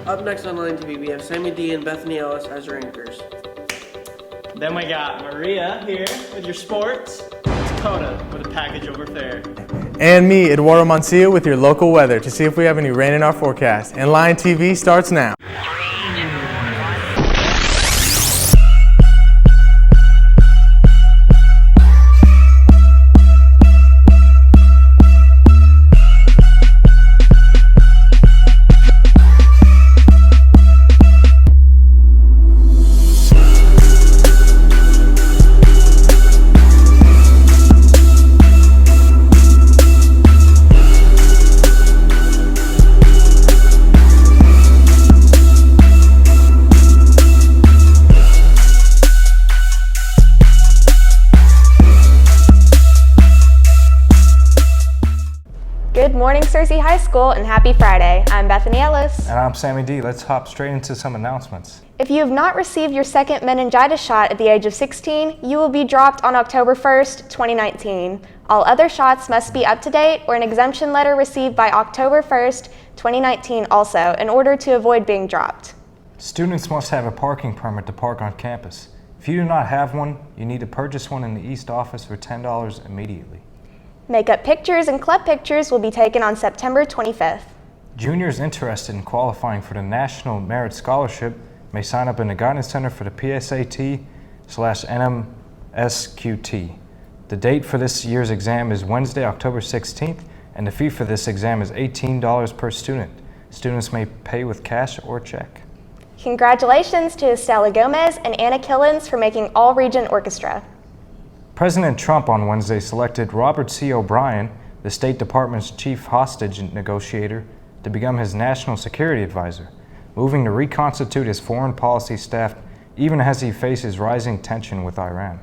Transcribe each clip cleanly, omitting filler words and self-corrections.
Up next on Line TV, we have Sammy D and Bethany Ellis as your anchors. Then we got Maria here with your sports, Dakota with a package over there. And me, Eduardo Mancia, with your local weather to see if we have any rain in our forecast. And Line TV starts now. Good morning, Searcy High School, and happy Friday. I'm Bethany Ellis. And I'm Sammy D. Let's hop straight into some announcements. If you have not received your second meningitis shot at the age of 16, you will be dropped on October 1st, 2019. All other shots must be up to date or an exemption letter received by October 1st, 2019 also, in order to avoid being dropped. Students must have a parking permit to park on campus. If you do not have one, you need to purchase one in the East Office for $10 immediately. Makeup pictures and club pictures will be taken on September 25th. Juniors interested in qualifying for the National Merit Scholarship may sign up in the Guidance Center for the PSAT/NMSQT. The date for this year's exam is Wednesday, October 16th, and the fee for this exam is $18 per student. Students may pay with cash or check. Congratulations to Estela Gomez and Anna Killens for making All-Region Orchestra. President Trump on Wednesday selected Robert C. O'Brien, the State Department's chief hostage negotiator, to become his national security advisor, moving to reconstitute his foreign policy staff even as he faces rising tension with Iran.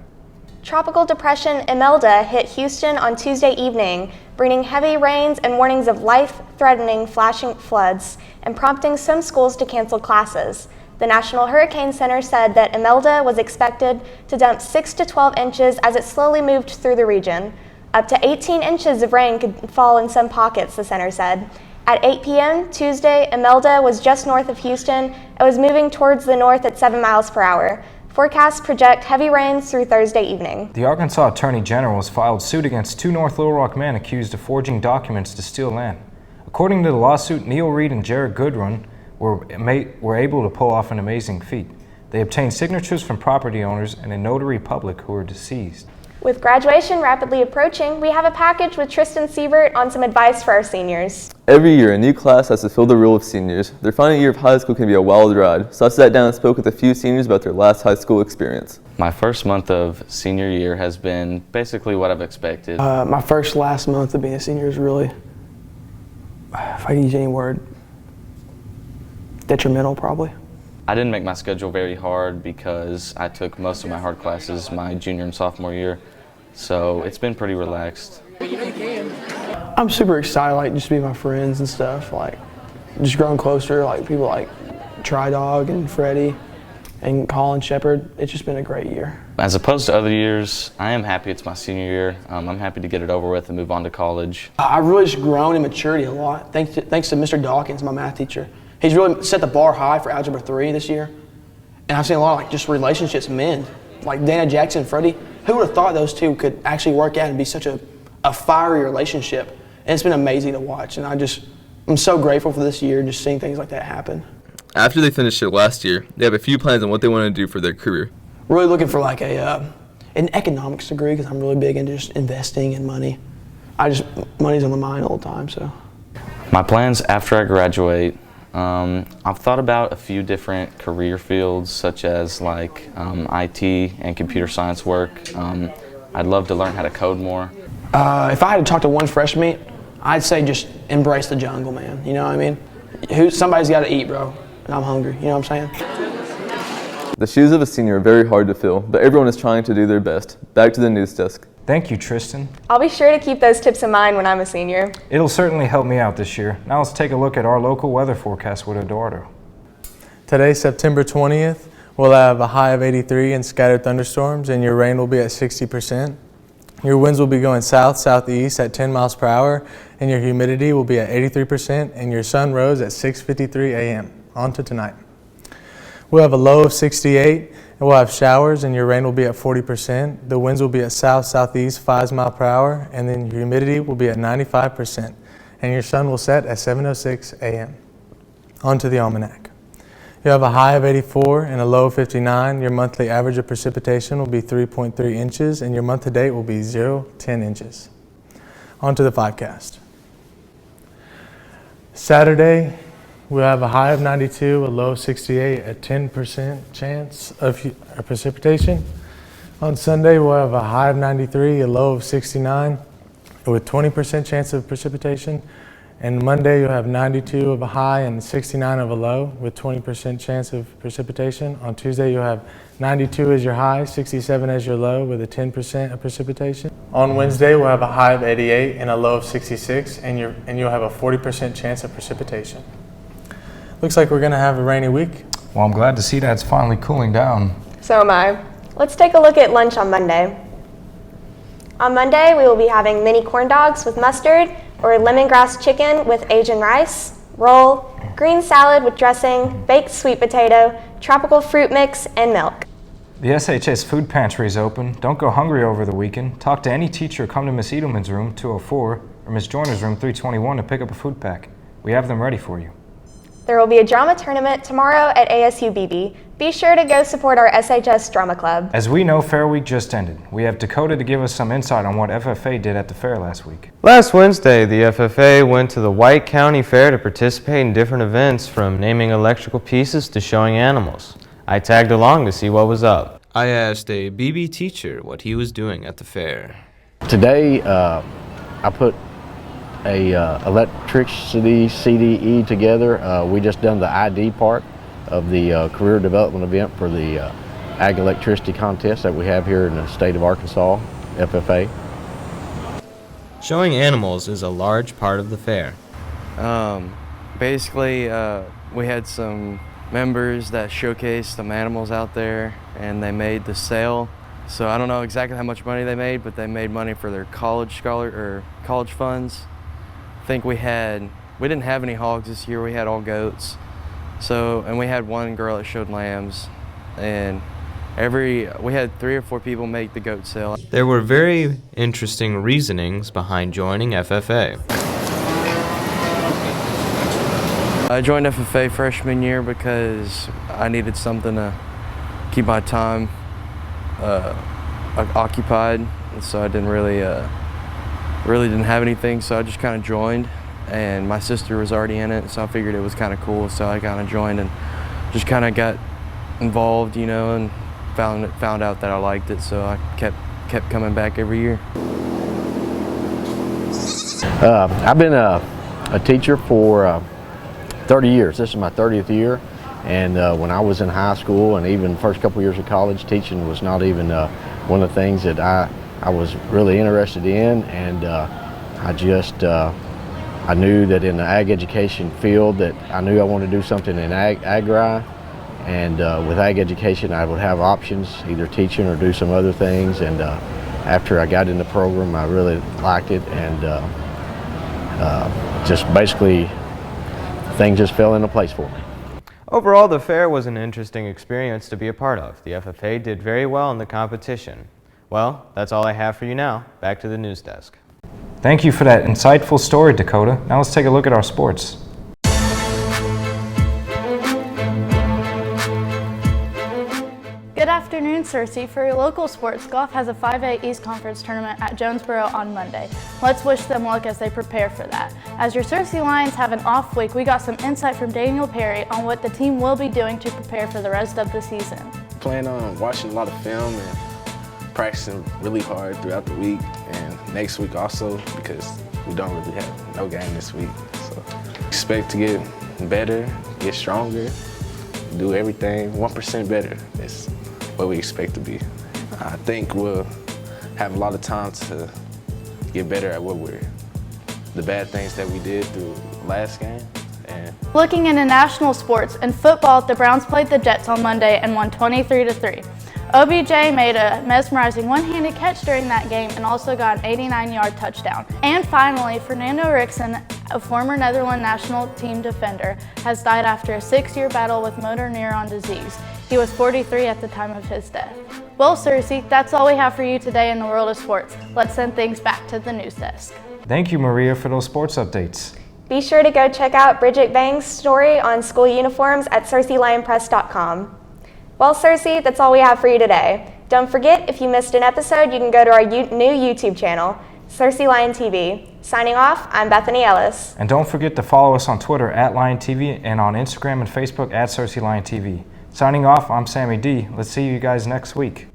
Tropical Depression Imelda hit Houston on Tuesday evening, bringing heavy rains and warnings of life-threatening flashing floods and prompting some schools to cancel classes. The National Hurricane Center said that Imelda was expected to dump 6 to 12 inches as it slowly moved through the region. Up to 18 inches of rain could fall in some pockets, the center said. At 8 p.m. Tuesday, Imelda was just north of Houston and was moving towards the north at 7 miles per hour. Forecasts project heavy rains through Thursday evening. The Arkansas Attorney General has filed suit against 2 North Little Rock men accused of forging documents to steal land. According to the lawsuit, Neil Reed and Jared Goodrun were able to pull off an amazing feat. They obtained signatures from property owners and a notary public who were deceased. With graduation rapidly approaching, we have a package with Tristan Siebert on some advice for our seniors. Every year, a new class has to fill the role of seniors. Their final year of high school can be a wild ride, so I sat down and spoke with a few seniors about their last high school experience. My first month of senior year has been basically what I've expected. My last month of being a senior is really, if I can use any word, detrimental probably. I didn't make my schedule very hard because I took most of my hard classes my junior and sophomore year, so it's been pretty relaxed. I'm super excited, like just to be with my friends and stuff, like just growing closer, like people like Tri-Dog and Freddie and Colin Shepard. It's just been a great year. As opposed to other years, I am happy it's my senior year. I'm happy to get it over with and move on to college. I've really just grown in maturity a lot, thanks to Mr. Dawkins, my math teacher. He's really set the bar high for Algebra 3 this year. And I've seen a lot of like just relationships mend. Like Dana Jackson and Freddie, who would have thought those two could actually work out and be such a fiery relationship? And it's been amazing to watch. And I'm so grateful for this year, just seeing things like that happen. After they finished it last year, they have a few plans on what they want to do for their career. Really looking for like an economics degree because I'm really big into just investing and money. Money's on my mind all the time, so. My plans after I graduate, I've thought about a few different career fields such as like IT and computer science work. I'd love to learn how to code more. If I had to talk to one freshman, I'd say just embrace the jungle, man. You know what I mean? Somebody's got to eat, bro, and I'm hungry. You know what I'm saying? The shoes of a senior are very hard to fill, but everyone is trying to do their best. Back to the news desk. Thank you, Tristan. I'll be sure to keep those tips in mind when I'm a senior. It'll certainly help me out this year. Now let's take a look at our local weather forecast with Eduardo. Today, September 20th, we'll have a high of 83 and scattered thunderstorms, and your rain will be at 60%. Your winds will be going south-southeast at 10 miles per hour, and your humidity will be at 83%, and your sun rose at 6:53 a.m. On to tonight. We'll have a low of 68, and we'll have showers, and your rain will be at 40%. The winds will be at south-southeast 5 miles per hour, and then your humidity will be at 95%, and your sun will set at 7:06 a.m. On to the almanac. You have a high of 84 and a low of 59. Your monthly average of precipitation will be 3.3 inches, and your month-to-date will be 0-10 inches. On to the 5cast. Saturday, we'll have a high of 92, a low of 68, a 10% chance of precipitation. On Sunday, we'll have a high of 93, a low of 69, with 20% chance of precipitation. And Monday, you'll have 92 of a high and 69 of a low, with 20% chance of precipitation. On Tuesday, you'll have 92 as your high, 67 as your low, with a 10% of precipitation. On Wednesday, we'll have a high of 88 and a low of 66, and you'll have a 40% chance of precipitation. Looks like we're going to have a rainy week. Well, I'm glad to see that it's finally cooling down. So am I. Let's take a look at lunch on Monday. On Monday, we will be having mini corn dogs with mustard, or lemongrass chicken with Asian rice, roll, green salad with dressing, baked sweet potato, tropical fruit mix, and milk. The SHS food pantry is open. Don't go hungry over the weekend. Talk to any teacher or come to Miss Edelman's room, 204, or Miss Joyner's room, 321 to pick up a food pack. We have them ready for you. There will be a drama tournament tomorrow at ASU BB. Be sure to go support our SHS Drama Club. As we know, Fair Week just ended. We have Dakota to give us some insight on what FFA did at the fair last week. Last Wednesday, the FFA went to the White County Fair to participate in different events, from naming electrical pieces to showing animals. I tagged along to see what was up. I asked a BB teacher what he was doing at the fair. Today, I put a electricity CDE together. We just done the ID part of the career development event for the Ag Electricity Contest that we have here in the state of Arkansas, FFA. Showing animals is a large part of the fair. Basically, we had some members that showcased some animals out there, and they made the sale. So I don't know exactly how much money they made, but they made money for their college funds. I think we didn't have any hogs this year. We had all goats. So, and we had one girl that showed lambs, and we had 3 or 4 people make the goat sale. There were very interesting reasonings behind joining FFA. I joined FFA freshman year because I needed something to keep my time occupied, and so I didn't really didn't have anything, so I just kind of joined. And my sister was already in it, so I figured it was kind of cool, so I kind of joined and just kind of got involved, you know, and found out that I liked it, so I kept coming back every year. I've been a teacher for 30 years. This is my 30th year, and when I was in high school and even the first couple years of college, teaching was not even one of the things that I was really interested in, and I knew that in the ag education field that I knew I wanted to do something in agri, and with ag education I would have options, either teaching or do some other things, and after I got in the program I really liked it, and just basically things just fell into place for me. Overall, the fair was an interesting experience to be a part of. The FFA did very well in the competition. Well, that's all I have for you now. Back to the news desk. Thank you for that insightful story, Dakota. Now let's take a look at our sports. Good afternoon, Searcy. For your local sports, golf has a 5A East Conference tournament at Jonesboro on Monday. Let's wish them luck as they prepare for that. As your Searcy Lions have an off week, we got some insight from Daniel Perry on what the team will be doing to prepare for the rest of the season. Plan on watching a lot of film and practicing really hard throughout the week and next week also, because we don't really have no game this week. So expect to get better, get stronger, do everything 1% better. That's what we expect to be. I think we'll have a lot of time to get better at the bad things that we did through last game. Looking into national sports, in football, the Browns played the Jets on Monday and won 23-3. OBJ made a mesmerizing one-handed catch during that game and also got an 89-yard touchdown. And finally, Fernando Rickson a former Netherlands national team defender, has died after a 6-year battle with motor neuron disease. He was 43 at the time of his death. Well, Cersei, that's all we have for you today in the world of sports. Let's send things back to the news desk. Thank you, Maria, for those sports updates. Be sure to go check out Bridget Bang's story on school uniforms at CerseiLionPress.com. Well, Cersei, that's all we have for you today. Don't forget, if you missed an episode, you can go to our new YouTube channel, Cersei Lion TV. Signing off, I'm Bethany Ellis. And don't forget to follow us on Twitter at Lion TV and on Instagram and Facebook at Cersei Lion TV. Signing off, I'm Sammy D. Let's see you guys next week.